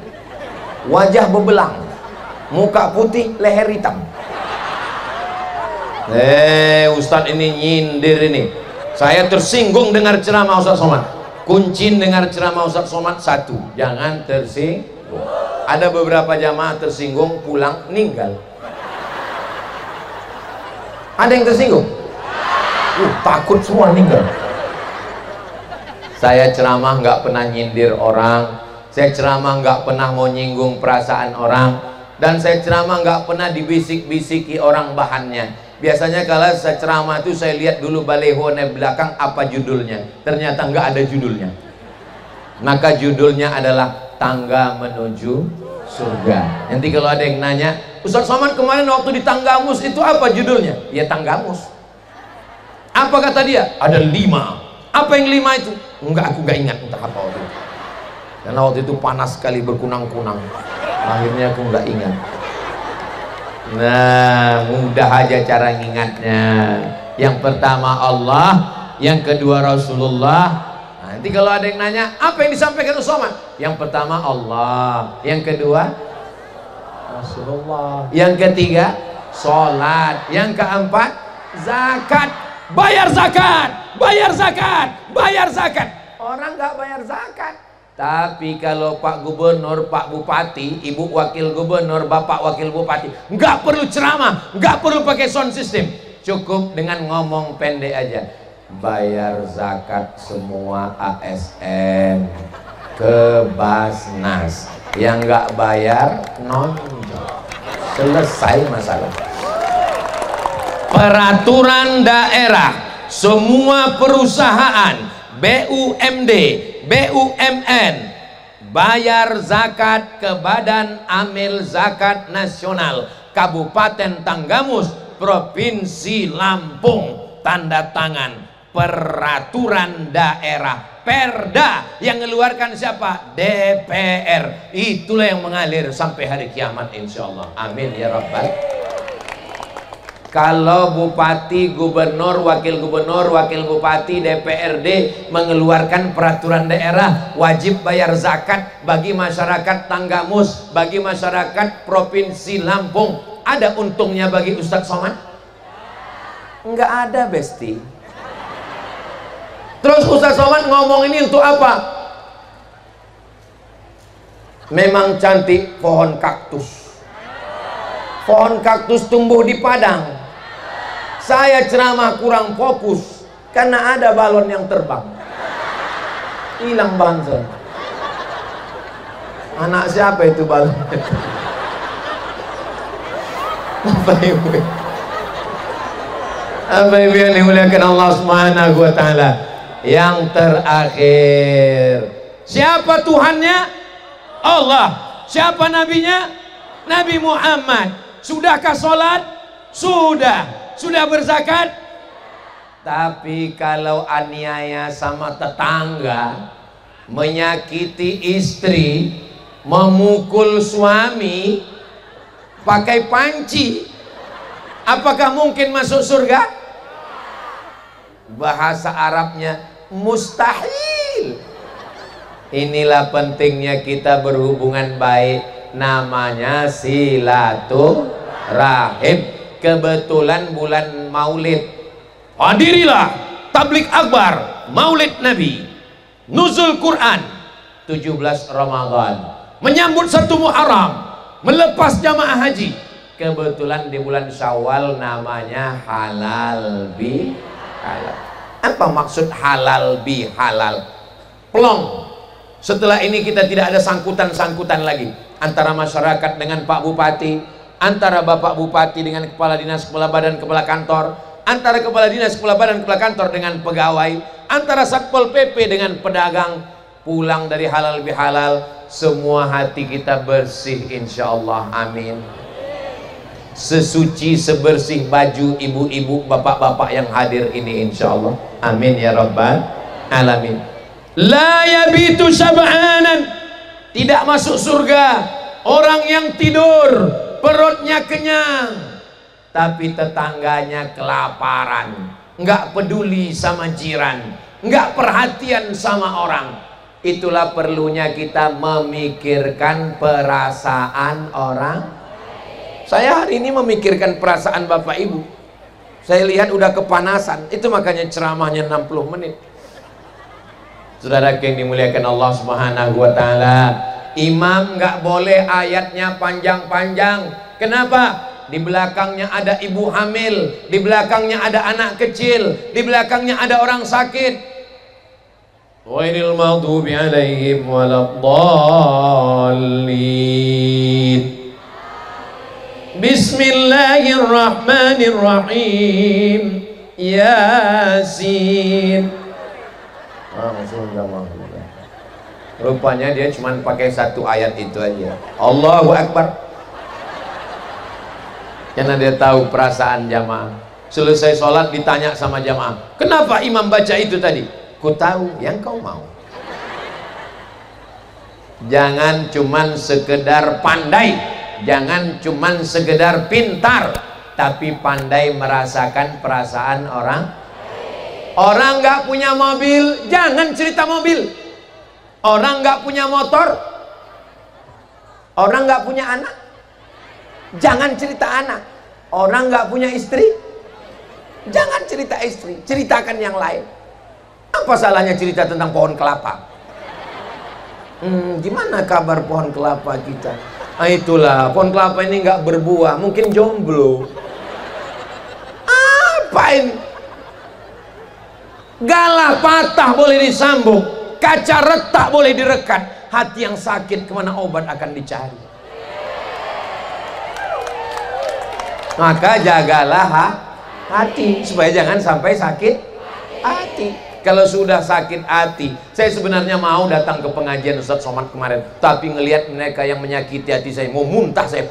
Wajah bebelang. muka putih, leher hitam. Ustadz ini nyindir ini. Saya tersinggung dengar ceramah Ustadz Somad. Kunci dengar ceramah Ustadz Somad, satu, jangan tersinggung. Ada beberapa jamaah tersinggung, pulang meninggal. Ada yang tersinggung? Takut semua meninggal. Saya ceramah nggak pernah nyindir orang. Saya ceramah nggak pernah mau nyinggung perasaan orang. Dan saya ceramah nggak pernah dibisik-bisiki orang bahannya. Biasanya kalau saya ceramah itu saya lihat dulu baleho di belakang apa judulnya. Ternyata nggak ada judulnya. Maka judulnya adalah Tangga Menuju Surga. Nanti kalau ada yang nanya, Ustadz Somad kemarin waktu di Tanggamus itu apa judulnya? Ya Tanggamus. Apa kata dia? Ada 5. Apa yang 5 itu? Enggak, aku nggak ingat entah apa waktu itu. Karena waktu itu panas sekali, berkunang-kunang. Akhirnya aku nggak ingat. Nah, mudah aja cara ngingatnya. Yang pertama Allah, yang kedua Rasulullah. Nanti kalau ada yang nanya, apa yang disampaikan Usman? Yang pertama Allah, yang kedua Rasulullah, yang ketiga sholat, yang keempat zakat. Bayar zakat, bayar zakat, bayar zakat. Orang nggak bayar zakat. Tapi kalau Pak Gubernur, Pak Bupati, Ibu Wakil Gubernur, Bapak Wakil Bupati, nggak perlu ceramah, nggak perlu pakai sound system, cukup dengan ngomong pendek aja. Bayar zakat semua ASN ke Basnas, yang nggak bayar nonjol. Selesai masalah. Peraturan daerah, semua perusahaan, BUMD, BUMN bayar zakat ke Badan Amil Zakat Nasional Kabupaten Tanggamus, Provinsi Lampung. Tanda tangan peraturan daerah, Perda, yang mengeluarkan siapa? DPR. Itulah yang mengalir sampai hari kiamat insyaallah. Amin ya rabbal. Kalau bupati, gubernur, wakil bupati, DPRD mengeluarkan peraturan daerah wajib bayar zakat bagi masyarakat Tanggamus, bagi masyarakat Provinsi Lampung, ada untungnya bagi Ustadz Somad? Enggak ada, Besti. Terus Ustadz Somad ngomong ini untuk apa? Memang cantik pohon kaktus. Pohon kaktus tumbuh di padang. Saya ceramah kurang fokus karena ada balon yang terbang, hilang bangsa. Anak siapa itu balon? Apa ibu yang dimuliakan Allah Subhanahu wa Ta'ala? Yang terakhir, siapa Tuhannya? Allah. Siapa nabinya? Nabi Muhammad. Sudahkah sholat? Sudah. Sudah berzakat? Tapi kalau aniaya sama tetangga, menyakiti istri, memukul suami, pakai panci, apakah mungkin masuk surga? Bahasa Arabnya mustahil. Inilah pentingnya kita berhubungan baik, namanya silaturahim. Kebetulan bulan Maulid, hadirilah tablik akbar Maulid Nabi, nuzul Quran 17 Ramadan, menyambut 1 Muharram, melepas jamaah haji. Kebetulan di bulan Syawal namanya halal bi halal. Apa maksud halal bi halal? Plong. Setelah ini kita tidak ada sangkutan-sangkutan lagi antara masyarakat dengan Pak Bupati, antara Bapak Bupati dengan Kepala Dinas, Kepala Badan, Kepala Kantor, antara Kepala Dinas, Kepala Badan, Kepala Kantor dengan pegawai, antara Satpol PP dengan pedagang. Pulang dari halal bihalal, semua hati kita bersih insyaallah. Amin. Sesuci sebersih baju ibu-ibu, bapak-bapak yang hadir ini insyaallah. Amin ya rabbal alamin. La yabitu sab'anan, tidak masuk surga orang yang tidur perutnya kenyang tapi tetangganya kelaparan, nggak peduli sama jiran, nggak perhatian sama orang. Itulah perlunya kita memikirkan perasaan orang. Saya hari ini memikirkan perasaan Bapak Ibu. Saya lihat udah kepanasan, itu makanya ceramahnya 60 menit. Saudara yang dimuliakan Allah Subhanahu wa Ta'ala, imam nggak boleh ayatnya panjang-panjang. Kenapa? Di belakangnya ada ibu hamil, di belakangnya ada anak kecil, di belakangnya ada orang sakit. Ghairil maghdubi alaihim waladdallin. Bismillahirrahmanirrahim. Yasin. Rupanya dia cuma pakai satu ayat itu aja. Allahu Akbar. Karena dia tahu perasaan jamaah. Selesai sholat ditanya sama jamaah, kenapa imam baca itu tadi? Ku tahu yang kau mau. Jangan cuman sekedar pandai, jangan cuman sekedar pintar, tapi pandai merasakan perasaan orang. Orang nggak punya mobil, jangan cerita mobil. Orang nggak punya motor, orang nggak punya anak, jangan cerita anak. Orang nggak punya istri, jangan cerita istri, ceritakan yang lain. Apa salahnya cerita tentang pohon kelapa? Gimana kabar pohon kelapa kita? Ah, itulah, pohon kelapa ini nggak berbuah, mungkin jomblo. Apa ini? Galah patah boleh disambung, kaca retak boleh direkat, hati yang sakit kemana obat akan dicari? Maka jagalah hati supaya jangan sampai sakit hati. Kalau sudah sakit hati, saya sebenarnya mau datang ke pengajian Ustadz Somad kemarin, tapi ngelihat mereka yang menyakiti hati saya, mau muntah saya.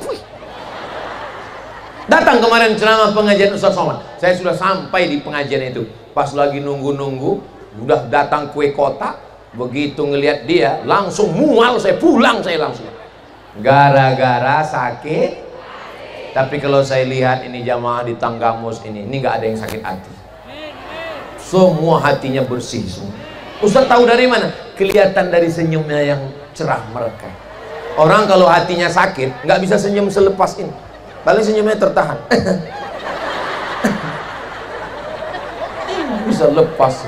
Datang kemarin ceramah pengajian Ustadz Somad, saya sudah sampai di pengajian itu. Pas lagi nunggu-nunggu, udah datang kue kotak, begitu ngelihat dia, langsung mual saya, pulang saya langsung. Gara-gara sakit. Tapi kalau saya lihat ini jamaah di Tanggamus ini nggak ada yang sakit hati. Semua hatinya bersih semua. Ustaz tahu dari mana? Kelihatan dari senyumnya yang cerah mereka. Orang kalau hatinya sakit, nggak bisa senyum selepas ini. Paling senyumnya tertahan. Bisa lepas.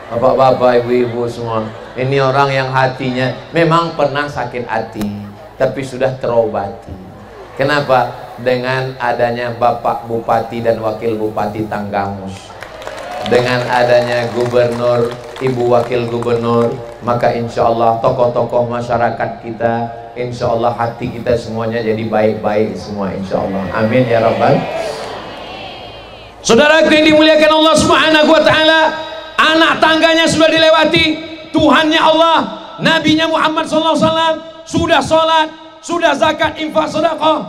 Bapak-bapak, ibu-ibu semua, ini orang yang hatinya memang pernah sakit hati, tapi sudah terobati. Kenapa? Dengan adanya Bapak Bupati dan Wakil Bupati Tanggamus, dengan adanya Gubernur, Ibu Wakil Gubernur, maka insya Allah tokoh-tokoh masyarakat kita, insya Allah hati kita semuanya jadi baik-baik semua, insya Allah. Amin ya Rabbal. Saudara yang dimuliakan Allah Subhanahu wa Ta'ala, anak tangganya sudah dilewati, Tuhannya Allah, Nabinya Muhammad SAW sudah sholat, sudah zakat, infak, sedekah,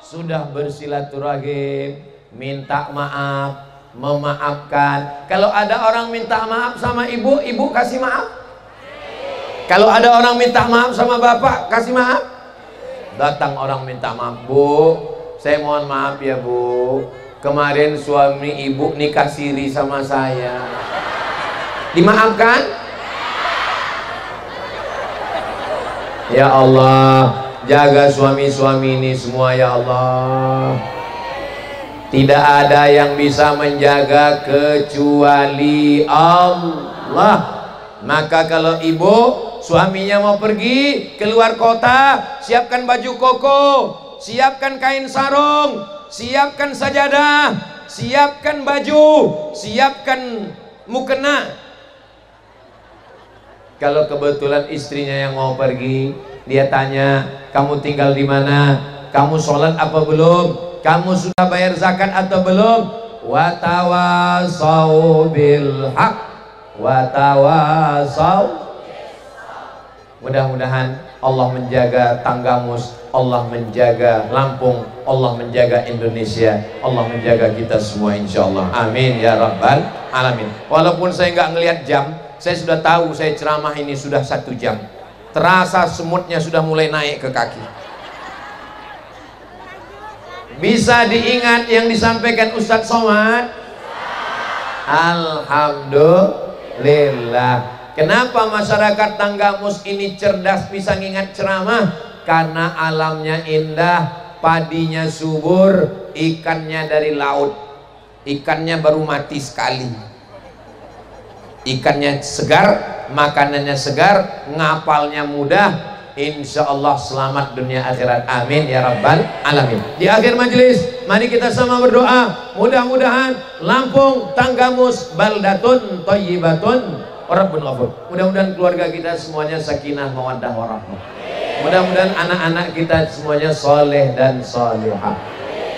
sudah bersilaturahim, minta maaf, memaafkan. Kalau ada orang minta maaf sama ibu, ibu kasih maaf. Kalau ada orang minta maaf sama bapak, kasih maaf. Datang orang minta maaf, Bu, saya mohon maaf ya Bu, kemarin suami ibu nikah siri sama saya. Dimaafkan? Ya Allah, jaga suami-suami ini semua ya Allah. Tidak ada yang bisa menjaga kecuali Allah. Maka kalau ibu suaminya mau pergi keluar kota, siapkan baju koko, siapkan kain sarung, siapkan sajadah, siapkan baju, siapkan mukena. Kalau kebetulan istrinya yang mau pergi, dia tanya, kamu tinggal di mana? Kamu sholat apa belum? Kamu sudah bayar zakat atau belum? Watawasau bil haq, watawasau. Mudah-mudahan Allah menjaga Tanggamus, Allah menjaga Lampung, Allah menjaga Indonesia, Allah menjaga kita semua insyaallah. Amin ya rabbal alamin. Walaupun saya nggak ngelihat jam, saya sudah tahu saya ceramah ini sudah 1 jam. Terasa semutnya sudah mulai naik ke kaki. Bisa diingat yang disampaikan Ustadz Somad? Alhamdulillah. Kenapa masyarakat Tanggamus ini cerdas bisa ngingat ceramah? Karena alamnya indah, padinya subur, ikannya dari laut. Ikannya baru mati sekali. Ikannya segar, makanannya segar, ngapalnya mudah. Insya Allah selamat dunia akhirat, amin ya rabbal alamin. Di akhir majelis mari kita sama berdoa, mudah-mudahan Lampung, Tanggamus, baldatun thayyibatun rabbun ghafur. Mudah-mudahan keluarga kita semuanya sakinah mawaddah warahmah. Mudah-mudahan anak-anak kita semuanya soleh dan solehah.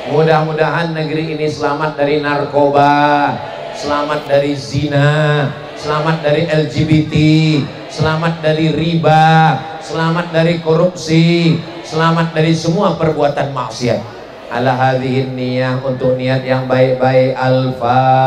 Mudah-mudahan negeri ini selamat dari narkoba, selamat dari zina, selamat dari LGBT, selamat dari riba, selamat dari korupsi, selamat dari semua perbuatan maksiat. Ala hadhihi niyah, untuk niat yang baik-baik. Al-Fatihah.